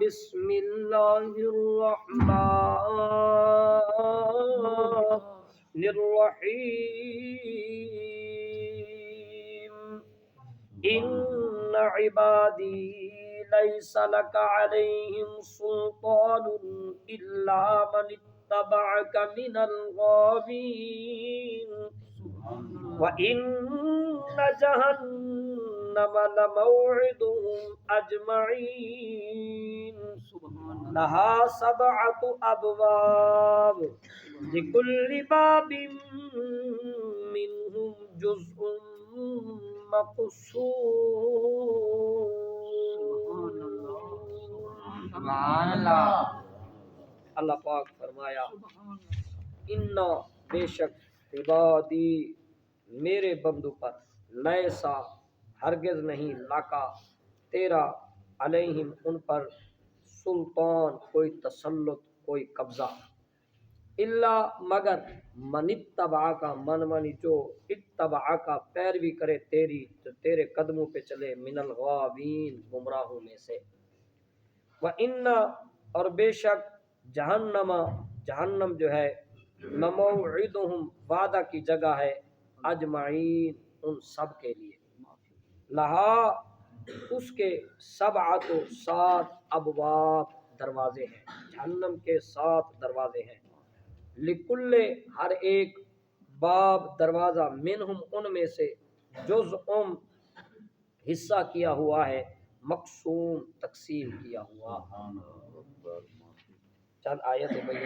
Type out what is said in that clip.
بسم اللہ الرحمن الرحیم ان عبادی لیس لک علیہم سلطان الا من اتبعک من الغاوین وَإِنَّ جَهَنَّمَ لَمَوْعِدُهُمْ أَجْمَعِينَ لَهَا 7 أَبْوَابٍ لِكُلِّ بَابٍ مِّنْهُمْ جُزْءٌ مَّقْسُومٌ۔ سبحان اللہ۔ اللہ پاک فرمایا اِنَّ بے شک عبادی میرے بندو پر لیسا ہرگز نہیں لاکا تیرا علیہم ان پر سلطان کوئی تسلط کوئی قبضہ الا مگر من اتبع کا منی جو اتبع کا پیروی کرے تیری جو تیرے قدموں پہ چلے من الغاوین گمراہوں میں سے وَإِنَّ اور بے شک جہنم جو ہے لموعدہم وعدہ کی جگہ ہے اجمعین ان سب کے لیے لہا اس کے 7 ابواب دروازے ہیں جہنم کے 7 دروازے ہیں لکل ہر ایک باب دروازہ منہم ان میں سے جزء حصہ کیا ہوا ہے مقسوم تقسیم کیا ہوا چند آیت